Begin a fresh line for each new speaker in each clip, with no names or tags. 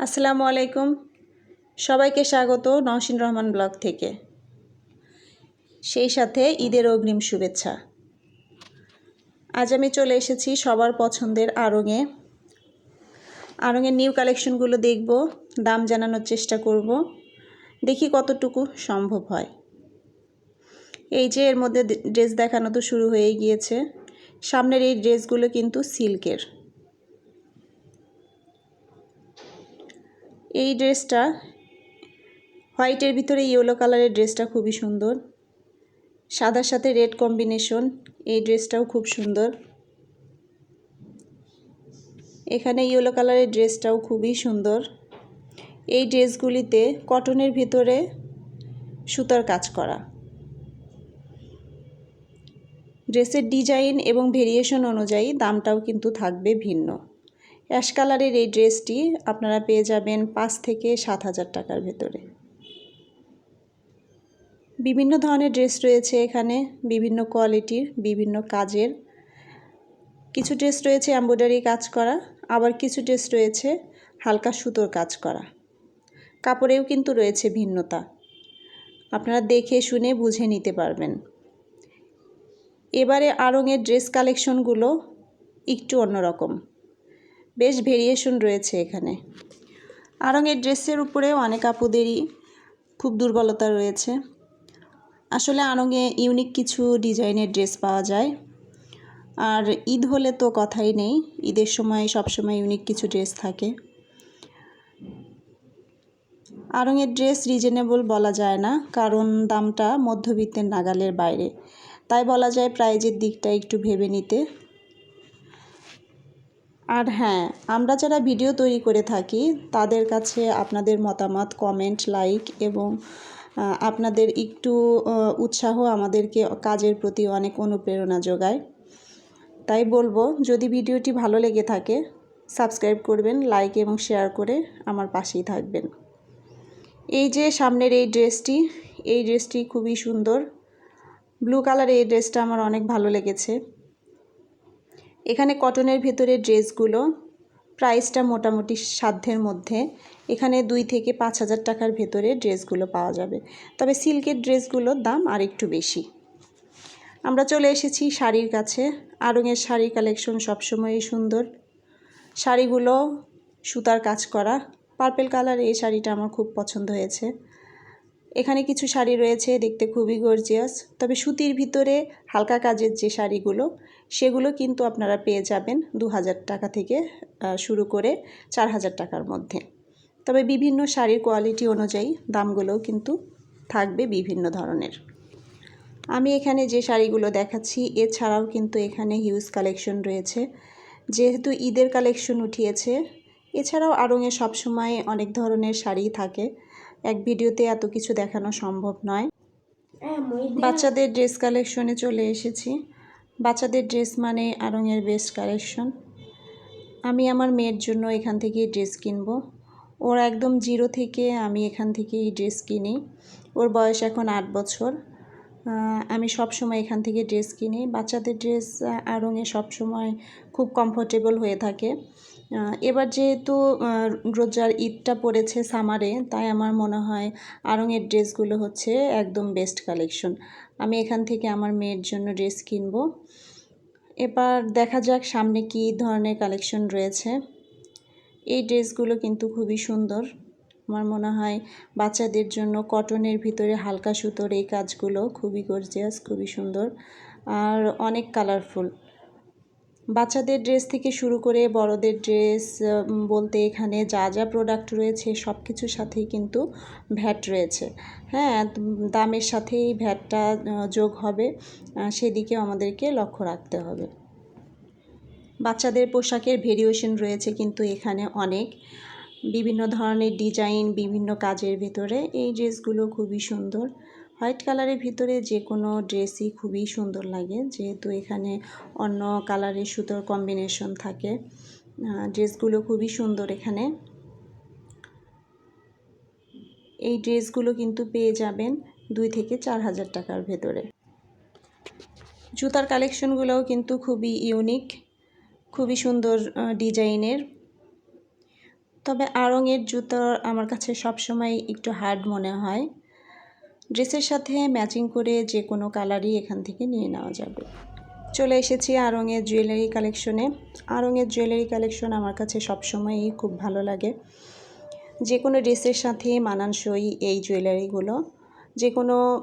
আসসালামু আলাইকুম, সবাইকে স্বাগত নওশিন রহমান ব্লগ থেকে। সেই সাথে ঈদের অগ্রিম শুভেচ্ছা। আজ আমি চলে এসেছি সবার পছন্দের আড়ংয়ের নিউ কালেকশনগুলো দেখব, দাম জানানোর চেষ্টা করব, দেখি কতটুকু সম্ভব হয়। এই যে এর মধ্যে ড্রেস দেখানো তো শুরু হয়ে গিয়েছে। সামনের এই ড্রেসগুলো কিন্তু সিল্কের। এই ড্রেসটা হোয়াইটের ভিতরে ইয়েলো কালারের ড্রেসটা খুবই সুন্দর। সাদার সাথে রেড কম্বিনেশন, এই ড্রেসটাও খুব সুন্দর। এখানে ইয়েলো কালারের ড্রেসটাও খুবই সুন্দর। এই ড্রেসগুলিতে কটনের ভিতরে সুতার কাজ করা। ড্রেসের ডিজাইন এবং ভেরিয়েশন অনুযায়ী দামটাও কিন্তু থাকবে ভিন্ন। অ্যাশ কালারের এই ড্রেসটি আপনারা পেয়ে যাবেন 5 থেকে 7,000 টাকার ভেতরে। বিভিন্ন ধরনের ড্রেস রয়েছে এখানে, বিভিন্ন কোয়ালিটির, বিভিন্ন কাজের। কিছু ড্রেস রয়েছে এমব্রয়ডারি কাজ করা, আবার কিছু ড্রেস রয়েছে হালকা সুতোর কাজ করা। কাপড়েও কিন্তু রয়েছে ভিন্নতা, আপনারা দেখে শুনে বুঝে নিতে পারবেন। এবারে আড়ংয়ের ড্রেস কালেকশনগুলো একটু অন্যরকম, বেশ ভেরিয়েশন রয়েছে এখানে। আড়ংয়ের ড্রেসের উপরে অনেক আপুদেরই খুব দুর্বলতা রয়েছে। আসলে আড়ংয়ে ইউনিক কিছু ডিজাইনের ড্রেস পাওয়া যায়, আর ঈদ হলে তো কথাই নেই, ঈদের সময় সবসময় ইউনিক কিছু ড্রেস থাকে। আড়ংয়ের ড্রেস রিজনেবল বলা যায় না, কারণ দামটা মধ্যবিত্তের নাগালের বাইরে, তাই বলা যায় প্রাইজের দিকটা একটু ভেবে নিতে। আর হ্যাঁ, আমরা যারা ভিডিও তৈরি করে থাকি তাদের কাছে আপনাদের মতামত, কমেন্ট, লাইক এবং আপনাদের একটু উৎসাহ আমাদেরকে কাজের প্রতি অনেক অনুপ্রেরণা যোগায়। তাই বলবো, যদি ভিডিওটি ভালো লেগে থাকে সাবস্ক্রাইব করবেন, লাইক এবং শেয়ার করে আমার পাশেই থাকবেন। এই যে সামনের এই ড্রেসটি খুবই সুন্দর। ব্লু কালারের এই ড্রেসটা আমার অনেক ভালো লেগেছে। এখানে কটনের ভেতরে ড্রেসগুলো প্রাইসটা মোটামুটি সাধ্যের মধ্যে। এখানে 2 থেকে 5,000 টাকার ভেতরে ড্রেসগুলো পাওয়া যাবে, তবে সিল্কের ড্রেসগুলোর দাম আর একটু বেশি। আমরা চলে এসেছি শাড়ির কাছে। আড়ংয়ের শাড়ির কালেকশন সবসময়ই সুন্দর। শাড়িগুলো সুতার কাজ করা। পার্পল কালার এই শাড়িটা আমার খুব পছন্দ হয়েছে। এখানে কিছু শাড়ি রয়েছে দেখতে খুবই গর্জিয়াস, তবে সুতির ভিতরে হালকা কাজের যে শাড়িগুলো সেগুলো কিন্তু আপনারা পেয়ে যাবেন 2,000 টাকা থেকে শুরু করে 4,000 টাকার মধ্যে। তবে বিভিন্ন শাড়ির কোয়ালিটি অনুযায়ী দামগুলোও কিন্তু থাকবে বিভিন্ন ধরনের। আমি এখানে যে শাড়িগুলো দেখাচ্ছি এছাড়াও কিন্তু এখানে হিউজ কালেকশন রয়েছে, যেহেতু ঈদের কালেকশন উঠিয়েছে। এছাড়াও আড়ংয়ে সবসময় অনেক ধরনের শাড়ি থাকে, এক ভিডিওতে এত কিছু দেখানো সম্ভব নয়। বাচ্চাদের ড্রেস কালেকশনে চলে এসেছি। বাচ্চাদের ড্রেস মানে আড়ংয়ের বেস্ট কালেকশন। আমি আমার মেয়ের জন্য এখান থেকে ড্রেস কিনবো। ওর একদম 0 থেকে আমি এখান থেকেই ড্রেস কিনি। ওর বয়স এখন 8 বছর। আমি সব সময় এখান থেকে ড্রেস কিনি। বাচ্চাদের ড্রেস আড়ংয়ে সবসময় খুব কমফোর্টেবল হয়ে থাকে। এবার যেহেতু রোজার ঈদটা পড়েছে সামারে, তাই আমার মনে হয় আড়ংয়ের ড্রেসগুলো হচ্ছে একদম বেস্ট কালেকশন। আমি এখান থেকে আমার মেয়ের জন্য ড্রেস কিনবো। এবার দেখা যাক সামনে কী ধরনের কালেকশন রয়েছে। এই ড্রেসগুলো কিন্তু খুবই সুন্দর। আমার মনে হয় বাচ্চাদের জন্য কটনের ভিতরে হালকা সুতোর এই কাজগুলো খুবই গর্জিয়াস, খুবই সুন্দর আর অনেক কালারফুল। বাচ্চাদের ড্রেস থেকে শুরু করে বড়দের ড্রেস বলতে এখানে যা যা প্রোডাক্ট রয়েছে সব কিছুর সাথেই কিন্তু ভ্যাট রয়েছে। হ্যাঁ, দামের সাথেই ভ্যাটটা যোগ হবে, সেদিকেও আমাদেরকে লক্ষ্য রাখতে হবে। বাচ্চাদের পোশাকের ভেরিয়েশন রয়েছে কিন্তু এখানে অনেক, বিভিন্ন ধরনের ডিজাইন, বিভিন্ন কাজের ভিতরে। এই ড্রেসগুলো খুবই সুন্দর। হোয়াইট কালারের ভিতরে যে কোনো ড্রেসই খুবই সুন্দর লাগে, যেহেতু এখানে অন্য কালারের সুতোর কম্বিনেশন থাকে। ড্রেসগুলো খুবই সুন্দর। এখানে এই ড্রেসগুলো কিন্তু পেয়ে যাবেন 2 থেকে 4,000 টাকার ভেতরে। জুতার কালেকশনগুলোও কিন্তু খুবই ইউনিক, খুবই সুন্দর ডিজাইনের। তবে আড়ংয়ের জুতো আমার কাছে সবসময় একটু হার্ড মনে হয়। ড্রেসের সাথে ম্যাচিং করে যে কোনো কালারই এখান থেকে নিয়ে নেওয়া যাবে। চলে এসেছি আড়ংয়ের জুয়েলারি কালেকশনে। আড়ংয়ের জুয়েলারি কালেকশন আমার কাছে সবসময়ই খুব ভালো লাগে। যে কোনো ড্রেসের সাথে মানানসই এই জুয়েলারিগুলো। যে কোনো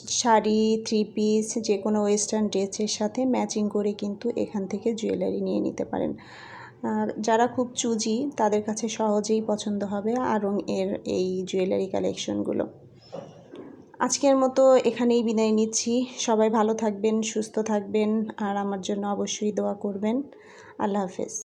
শাড়ি, থ্রি পিস, যে কোনো ওয়েস্টার্ন ড্রেসের সাথে ম্যাচিং করে কিন্তু এখান থেকে জুয়েলারি নিয়ে নিতে পারেন। আর যারা খুব চুজি তাদের কাছে সহজেই পছন্দ হবে আড়ং এর এই জুয়েলারি কালেকশনগুলো। আজকের মতো এখানেই বিদায় নিচ্ছি। সবাই ভালো থাকবেন, সুস্থ থাকবেন আর আমার জন্য অবশ্যই দোয়া করবেন। আল্লাহ হাফেজ।